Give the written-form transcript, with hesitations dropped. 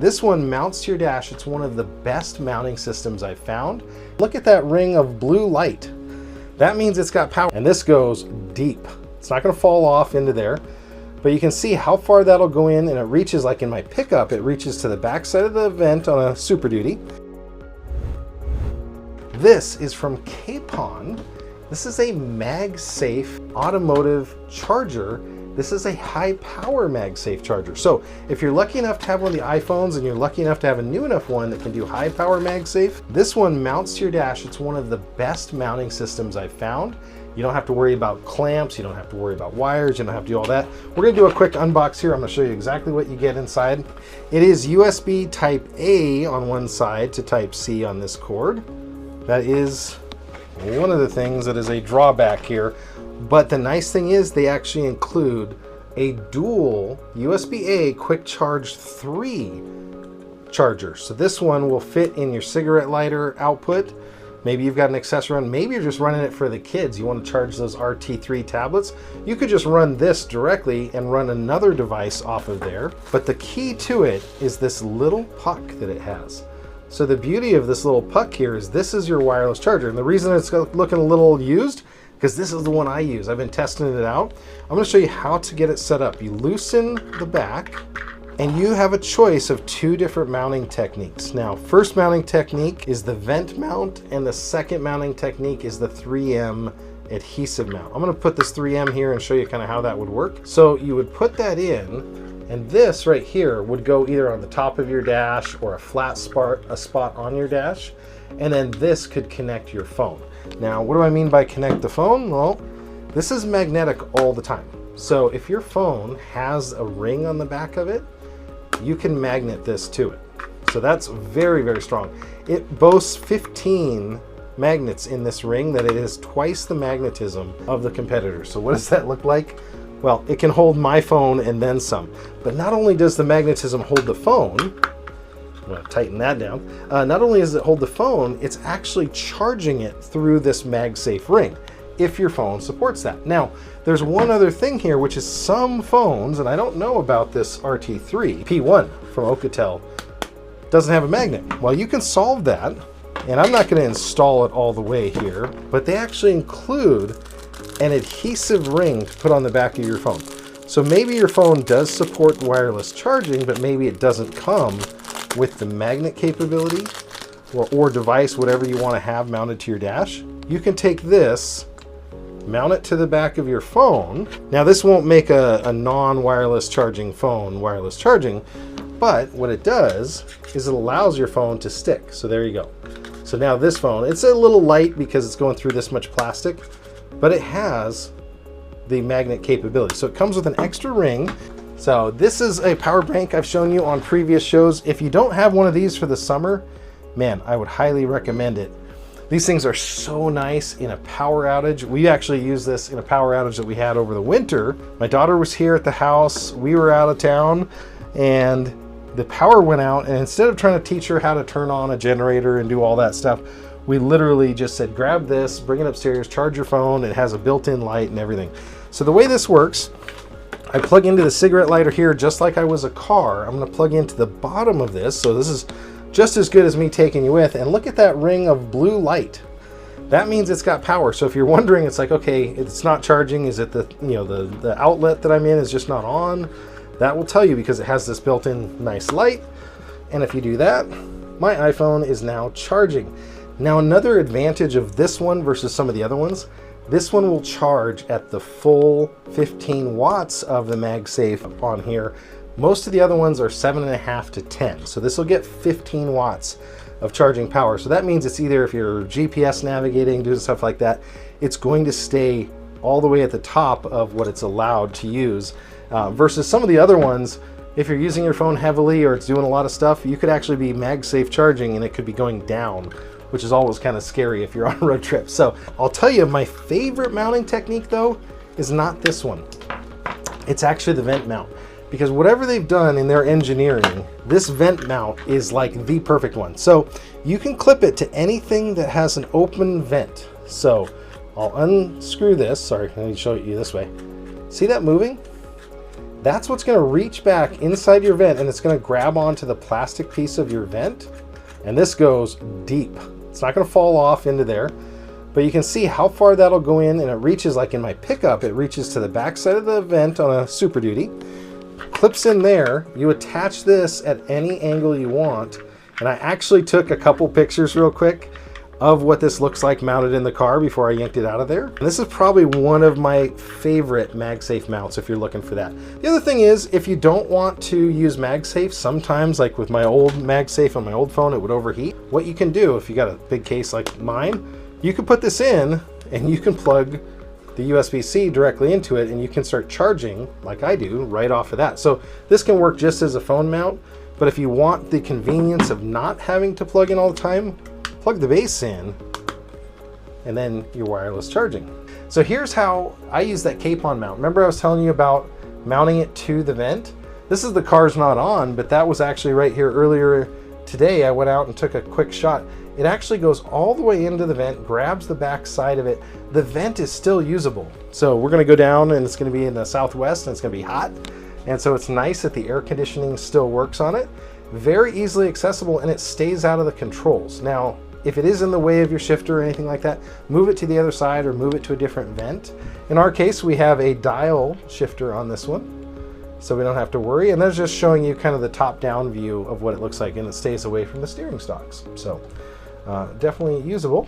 This one mounts to your dash. It's one of the best mounting systems I've found. Look at that ring of blue light. That means it's got power, and this goes deep. It's not gonna fall off into there, but you can see how far that'll go in, and it reaches, like in my pickup, it reaches to the back side of the vent on a Super Duty. This is from Kpon. This is a MagSafe automotive charger. This is a high power MagSafe charger. So if you're lucky enough to have one of the iPhones and you're lucky enough to have a new enough one that can do high power MagSafe, this one mounts to your dash. It's one of the best mounting systems I've found. You don't have to worry about clamps, you don't have to worry about wires, you don't have to do all that. We're gonna do a quick unbox here. I'm gonna show you exactly what you get inside. It is USB Type A on one side to Type C on this cord. That is one of the things that is a drawback here. But the nice thing is they actually include a dual USB-A quick charge 3 charger. So this one will fit in your cigarette lighter output. Maybe you've got an accessory on, maybe you're just running it for the kids. You want to charge those RT3 tablets. You could just run this directly and run another device off of there. But the key to it is this little puck that it has. So the beauty of this little puck here is this is your wireless charger. And the reason it's looking a little used, because this is the one I use. I've been testing it out. I'm going to show you how to get it set up. You loosen the back and you have a choice of 2 different mounting techniques. Now, first mounting technique is the vent mount, and the second mounting technique is the 3M adhesive mount. I'm going to put this 3M here and show you kind of how that would work. So you would put that in, and this right here would go either on the top of your dash or a flat spot on your dash, and then this could connect your phone. Now, what do I mean by connect the phone? Well, this is magnetic all the time. So if your phone has a ring on the back of it, you can magnet this to it. So that's very, very strong. It boasts 15 magnets in this ring, that it is twice the magnetism of the competitor. So what does that look like? Well, it can hold my phone and then some. But not only does the magnetism hold the phone, I'm going to tighten that down. Not only does it hold the phone, it's actually charging it through this MagSafe ring, if your phone supports that. Now, there's one other thing here, which is some phones, and I don't know about this RT3, P1 from Alcatel, doesn't have a magnet. Well, you can solve that, and I'm not going to install it all the way here, but they actually include an adhesive ring to put on the back of your phone. So maybe your phone does support wireless charging, but maybe it doesn't come with the magnet capability or device, whatever you want to have mounted to your dash. You can take this, mount it to the back of your phone. Now, this won't make a non-wireless charging phone wireless charging, but what it does is it allows your phone to stick. So there you go. So now this phone, it's a little light because it's going through this much plastic, but it has the magnet capability. So it comes with an extra ring. So this is a power bank I've shown you on previous shows. If you don't have one of these for the summer, man, I would highly recommend it. These things are so nice in a power outage. We actually used this in a power outage that we had over the winter. My daughter was here at the house, we were out of town, and the power went out, and instead of trying to teach her how to turn on a generator and do all that stuff, we literally just said, grab this, bring it upstairs, charge your phone. It has a built-in light and everything. So the way this works, I plug into the cigarette lighter here just like I was a car. I'm going to plug into the bottom of this. So this is just as good as me taking you with. And look at that ring of blue light. That means it's got power. So if you're wondering, it's like, okay, it's not charging. Is it the outlet that I'm in is just not on? That will tell you because it has this built-in nice light. And if you do that, my iPhone is now charging. Now, another advantage of this one versus some of the other ones, this one will charge at the full 15 watts of the MagSafe on here. Most of the other ones are 7.5 to 10. So this will get 15 watts of charging power. So that means it's either if you're GPS navigating, doing stuff like that, it's going to stay all the way at the top of what it's allowed to use. Versus some of the other ones, if you're using your phone heavily or it's doing a lot of stuff, you could actually be MagSafe charging and it could be going down, which is always kind of scary if you're on a road trip. So I'll tell you, my favorite mounting technique though is not this one. It's actually the vent mount, because whatever they've done in their engineering, this vent mount is like the perfect one. So you can clip it to anything that has an open vent. So I'll unscrew this. Sorry, let me show you this way. See that moving? That's what's going to reach back inside your vent, and it's going to grab onto the plastic piece of your vent. And this goes deep. It's not going to fall off into there, but you can see how far that'll go in, and it reaches, like in my pickup, it reaches to the back side of the vent on a Super Duty. Clips in there. You attach this at any angle you want. And I actually took a couple pictures real quick of what this looks like mounted in the car before I yanked it out of there. And this is probably one of my favorite MagSafe mounts if you're looking for that. The other thing is, if you don't want to use MagSafe, sometimes like with my old MagSafe on my old phone, it would overheat. What you can do, if you got a big case like mine, you can put this in and you can plug the USB-C directly into it, and you can start charging like I do right off of that. So this can work just as a phone mount, but if you want the convenience of not having to plug in all the time, plug the base in and then your wireless charging. So here's how I use that Kpon mount. Remember I was telling you about mounting it to the vent? This is the car's not on, but that was actually right here earlier today. I went out and took a quick shot. It actually goes all the way into the vent, grabs the back side of it. The vent is still usable. So we're gonna go down, and it's gonna be in the southwest, and it's gonna be hot. And so it's nice that the air conditioning still works on it. Very easily accessible, and it stays out of the controls. Now, if it is in the way of your shifter or anything like that, move it to the other side or move it to a different vent. In our case, we have a dial shifter on this one, so we don't have to worry. And that's just showing you kind of the top-down view of what it looks like, and it stays away from the steering stalks. So definitely usable.